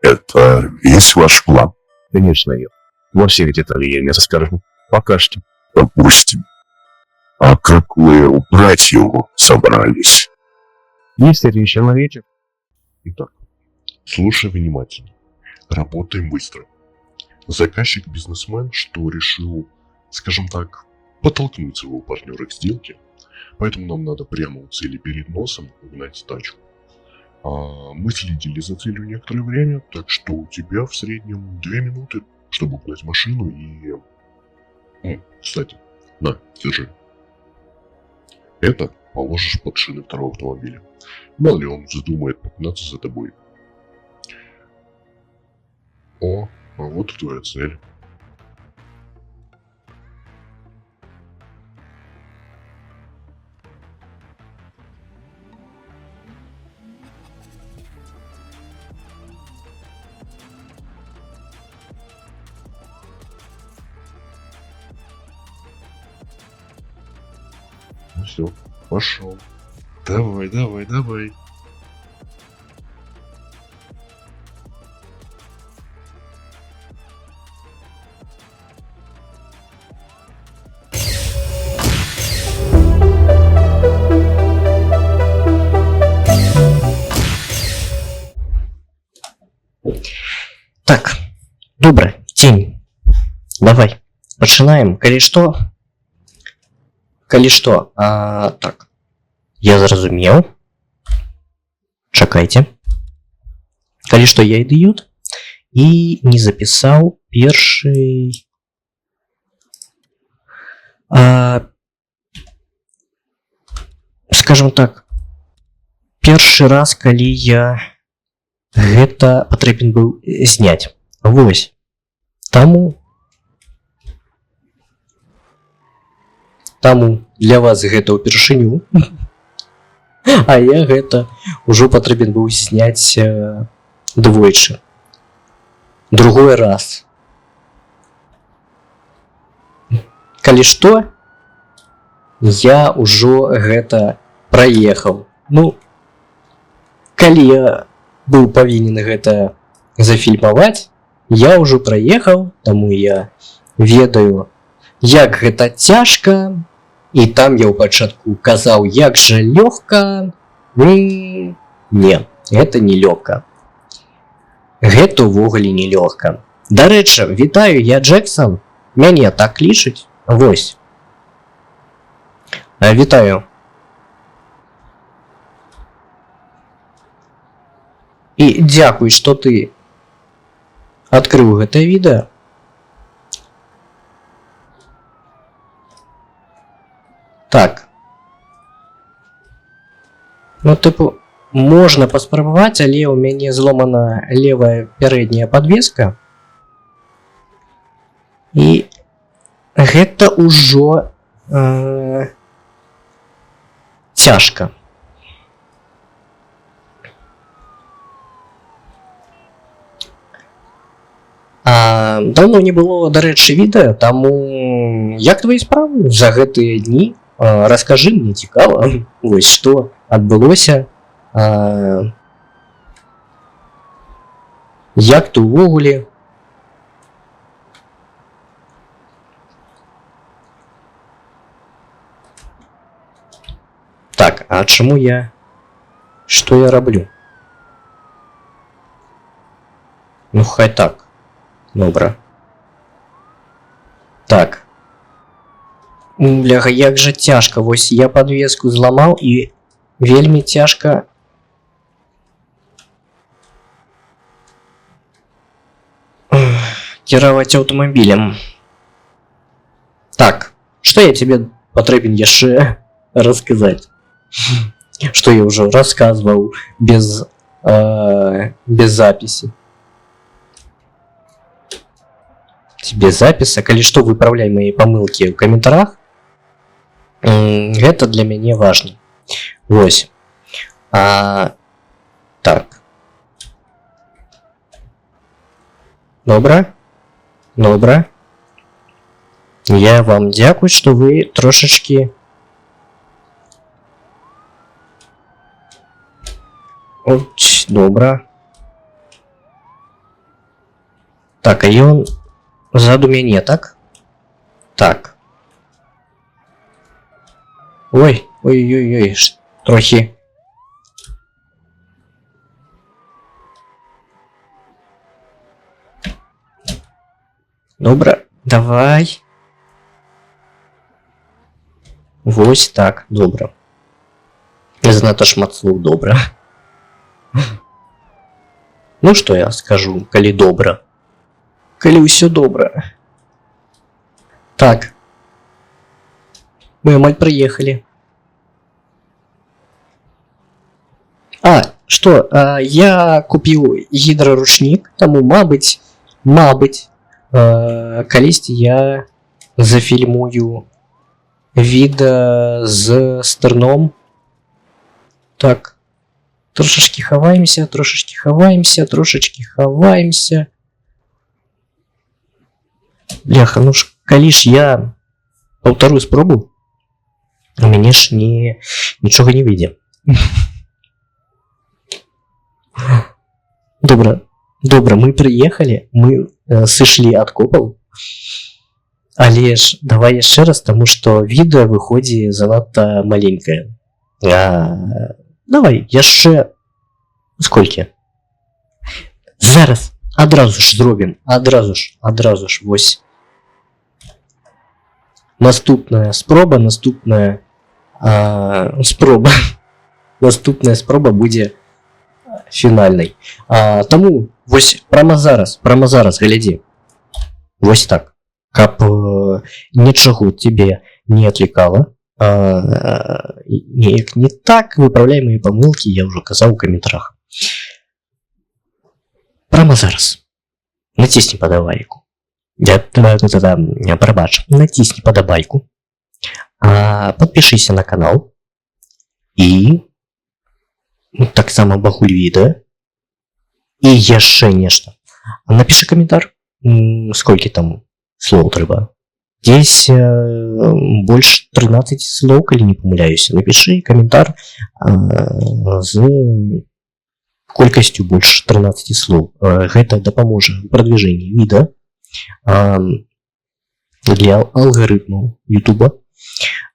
Это весь ваш план? Конечно, нет. Во всех деталях я не расскажу. Пока что. Допустим. А как вы убрать его собрались? Есть один человечек. Итак, слушай внимательно. Работаем быстро. Заказчик-бизнесмен, что решил, скажем так, подтолкнуть своего партнера к сделке, поэтому нам надо прямо у цели перед носом угнать тачку. Мы следили за целью некоторое время, так что у тебя в среднем 2 минуты, чтобы угнать машину и... Кстати, на, держи. Это положишь под шины второго автомобиля. Мало ли он вздумает погнаться за тобой. О, а вот и твоя цель. Ну все, пошел. Давай, давай, давай. Так, добрый день. Давай, починаем. Калі што, так, я зразумеў. Чакайце. Калі што, я ідыёт і не запісаў першы... скажем так, першы раз, калі я гэта патрэбен быў зняць. Вось. Таму для вас гэта ўпершыню. А я гэта ўжо патрэбен быў зняць двойчы. Другой раз. Калі што, я ўжо гэта праехаў. Ну, калі я быў павінен гэта зафільмаваць, я ўжо праехаў, таму я ведаю, як гэта цяжка, і там я ў пачатку казаў, як жа лёгка. Не, гэта не лёгка. Гэта ўвогуле не лёгка. Дарэчы, вітаю, я Джексон. Мяне так лічаць. Вось. Вітаю. І дзякуй, што ты адкрыў гэтае відэа. Так. Ну, тыпу, можна паспрабаваць, але ў мяне зломана левая пярэдняя падвеска. І гэта ўжо цяжка. Даўно не было, дарэчы, відэа, таму як твои справы за гэтыя дні? Раскажы, мне цікава, вось што адбылося. Як ты ўвогуле? Так, а чаму я... Што я раблю? Ну, хай так. Добра. Так. Бляха, як жа цяжка. Вось я падвеску зламаў і вельмі цяжка. Кіраваць аўтамабілем. Так, што я тебе патрэбен яшчэ расказаць? Што я ўжо расказваў без запіси. Без записа. Калі што, выпраўляй мои памылкі ў каментарах. Гэта для мяне важна. Вось. Так. Добра. Добра. Я вам дзякую, што вы трошачки... Добра. Так, а ён ззаду мяне, так? Так. Ой, ой-ой-ой, трохи. Добре, давай. Вось так, добре. Занадта шмат слоў, добра. Ну што я скажу, калі добра? Калі ўсё добра. Так. Мы амаль прыехалі. Што, я купіў гідраручнік, таму, мабыць, калісьці я зафільмую відэа з стырном. Так. Трошечки хаваемся, трошечки хаваемся, трошечки хаваемся. Бляха, ну ж, калі ж я паўтарую спробу, у мяне ж нічога не выйдзе. Добра, мы прыехалі, мы сышлі ад копаў. Але ж давай яшчэ раз, таму што відэа выходзі занадта маленькае. Давай, яшчэ сколькі? Зараз адразу ж зробім, адразу ж, вось. Наступная спроба будзе фінальнай. Таму, вось, прама зараз, глядзі. Вось так. Каб нічого тебе не отвлекало, неяк не так, выправляй мои помылки, я уже казаў у комментарах. Прямо зараз. Натисни подобайку. Прабач. Натисни подобайку. Подпишись на канал. И так само багуль відео. И яшчэ нешта. Напиши комментар. Сколько там слоў трэба? Здесь больше 13 слоў, калі не памыляюся. Напиши комментар з колькасцю больше 13 слоў. Гэта дапаможа ў прадвижэнні відэа для алгарытмаў Ютуба.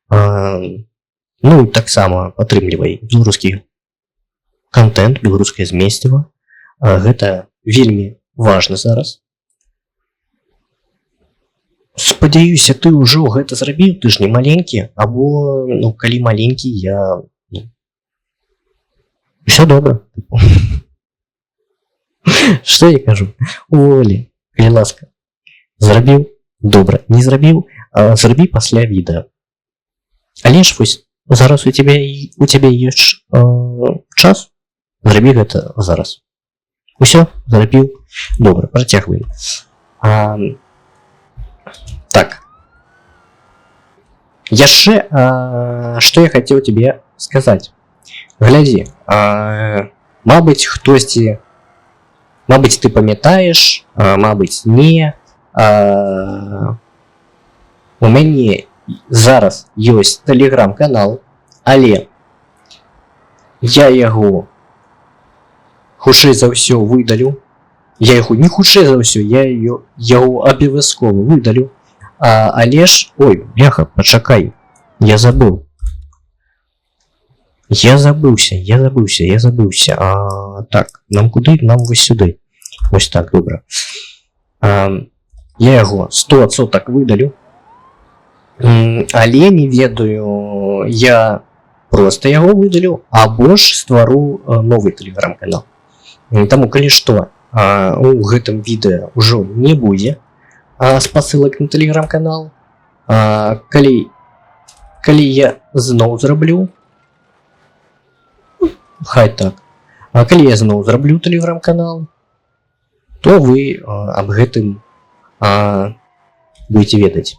Ну і таксама атрымлівай беларускі контент, беларускае змесціва. Гэта вельмі важна зараз. Спадзяюся, ты ўжо гэта зрабіў, ты ж не маленькі, або, ну, калі маленькі, я... Усё добра. Што я кажу? Уволі, калі ласка. Зрабіў? Добра. Не зрабіў? Зрабі пасля відэа. Але ж вось, зараз у цябе ёсць час? Зрабі гэта зараз. Усё, зрабіў? Добра, працягваем. Так. Яшчэ, што я хацеў тебе сказаць. Глядзі, мабыць, хтосьці, мабыць, ты памятаеш, мабыць, не. У мяне зараз ёсць тэлеграм-канал, але я яго хутчэй за ўсё выдалю. Я яго не хутчэй за ўсё, я яго абавязкова выдалю. Але ж... Ой, бляха, пачакай. Я забыў. Я забыўся. Так, нам куды? Нам вось сюды. Вось так, добра. Я яго 100% выдалю. Але не ведаю, я проста яго выдалю, або ж ствару новы тэлеграм-канал. Таму, калі што, у гэтым відэа ўжо не будзе спасылак на тэлеграм-канал. Калі я зноў зраблю, хай так, калі я зноў зраблю тэлеграм-канал, то вы аб гэтым будете ведаць.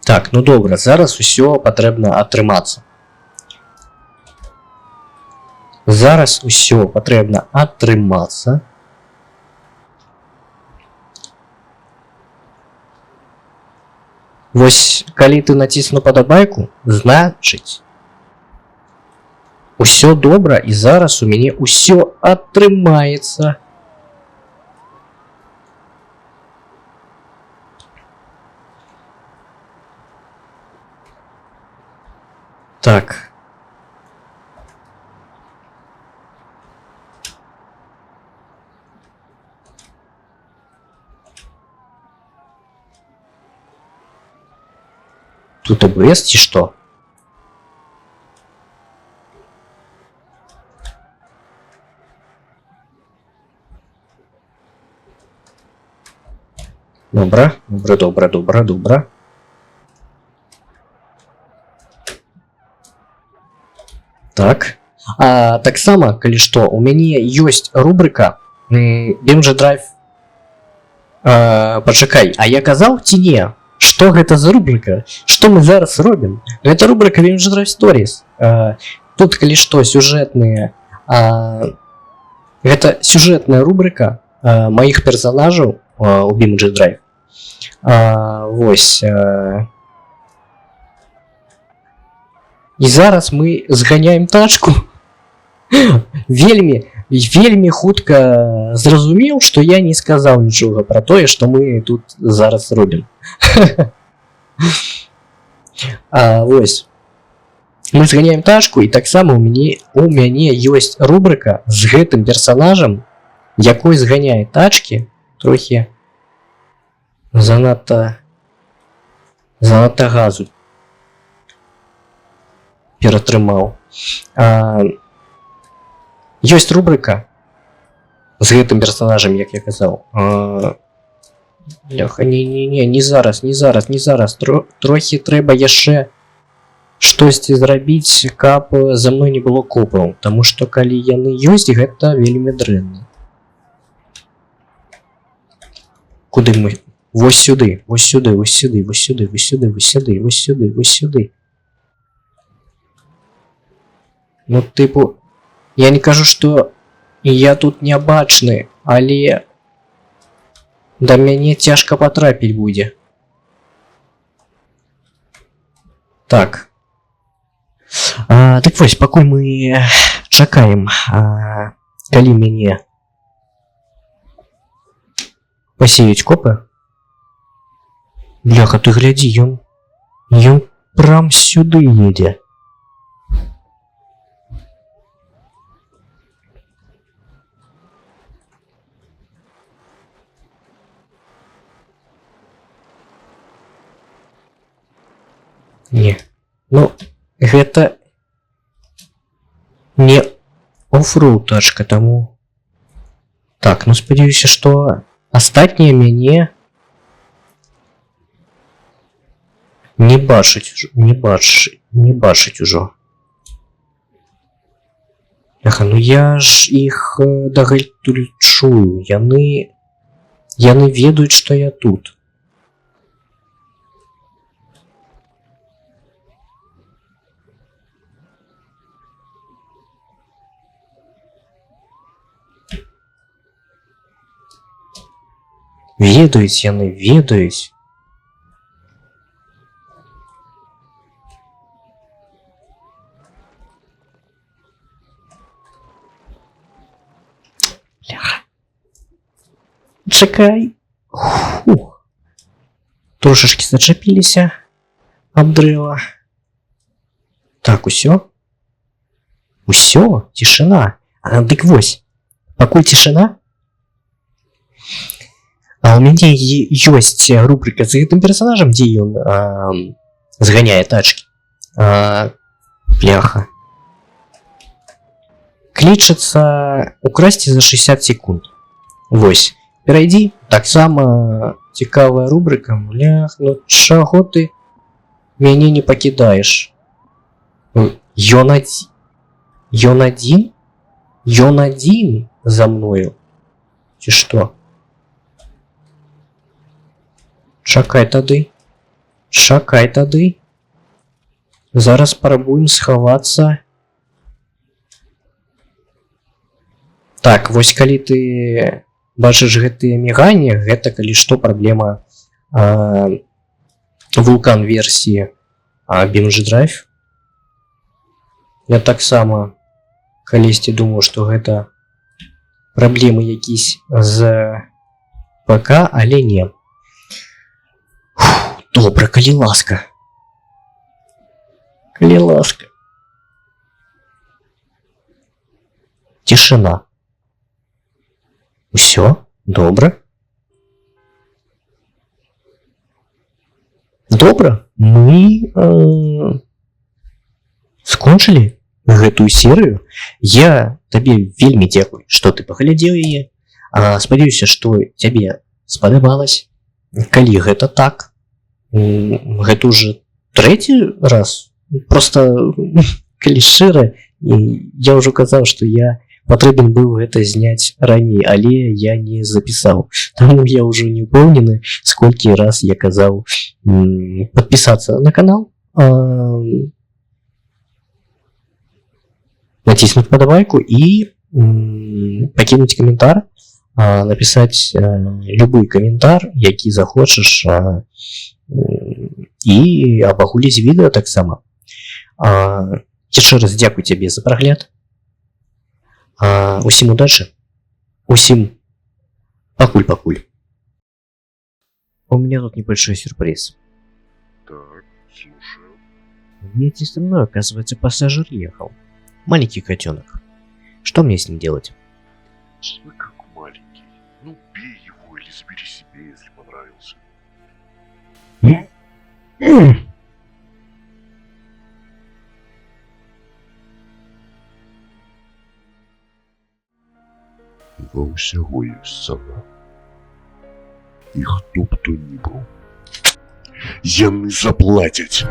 Так, ну добра, зараз усё патрэбна атрымацца. Зараз усё патрэбна атрымацца. Вось, калі ты націснуў падабайку, значыць, Усё добра, і зараз у мяне ўсё атрымаецца. Так. Тут АБС ці што? Добра, добра, добра, добра, добра. Так. Таксама, калі што, у мяне ёсць рубрыка BeamNG Drive. Пачакай, а я казаў ці не? Што гэта за рубрика? Што мы зараз робім? Гэта рубрика BeamNG Drive Stories. Тут, калі што, сюжэтныя... Гэта сюжэтная рубрика маіх персонажаў у BeamNG Drive. Вось. І зараз мы зганяем тачку. Вельмі хутка зразумеў, што я не сказаў нічога пра тое, што мы тут зараз робім. Вось. Мы зганяем тачку, і таксама у мяне ёсць рубрика з гэтым персонажам, якой зганяе тачкі, трохі занадта газу ператрымаў. Ёсць рубрика з гэтым персонажам, як я казаў. Бляха, не зараз. Трохі трэба яшчэ штосьці зрабіць, каб за мной не было копаў, таму што калі яны ёсць, гэта вельмі дрэнна. Куды мы? Вось сюды. Ну, тыпу, я не кажу, што я тут нябачны, але да мяне цяжка патрапіць будзе. Так. Так вось, пакуль мы чакаем, калі мяне пасеюць копы. Бляха, ты глядзі, ён прям сюды едзе. Не, ну, гэта не оффроуд тачка, таму... Так, ну спадзяюся, што астатнія мяне не бачыць ужо. Ага, ну я ж іх дагэтуль чую, яны ведаюць, што я тут. Ведаюць яны, ведаюць. Бляха. Чакай. Фух. Трошечки зачапіліся аб дрэва. Так, усё? Усё? Цішына. Дык вось. Пакуль цішына. А у мяне ёсць рубрика з гэтым персонажам, дзе ён зганяе тачкі. Бляха. Клічацца украсці за 60 секунд. Вось. Перайдзі. Таксама цікавая рубрика. Блях, ну чаго ты мяне не пакідаеш? Ён адзін? Ён адзін за мною? Ці што? Чакай тады. Зараз спрабуем схавацца. Так, вось калі ты бачыш гэтыя міганні, гэта калі што праблема вулкан версіі BeamNG Drive. Я таксама калісьці думаў, што гэта праблемы якісь з ПК, але не. Фух, добра, калі ласка. Калі ласка. Цішына. Усё, добра. Добра, мы скончылі гэтую серыю. Я табе вельмі дзякую, што ты паглядзеў яе. Спадзяюся, што цябе спадабалась. Калі гэта так, гэта ўжо трэці раз. Просто, калі шчыра, я ўжо казаў, што я патрэбен быў гэта зняць раней, але я не запісаў. Таму я ўжо не ўпэўнены, сколькі раз я казаў падпісацца на канал, націснуць падабайку і пакінуць каментар, напісаць любой каментар, які захочаш, і абагуліць відэа таксама. Яшчэ раз дзякуй цябе за прагляд. Усім удачи. Усім пакуль-пакуль. У меня тут небольшой сюрприз. Так, слушаю. Вместе со мной, оказывается, пассажир ехал. Маленький котенок. Что мне с ним делать? Свой как маленький. Ну, бей его или забери себе, если понравился. Ва ўсяго ёсць цана. І хто б то ні быў, Яны заплатять.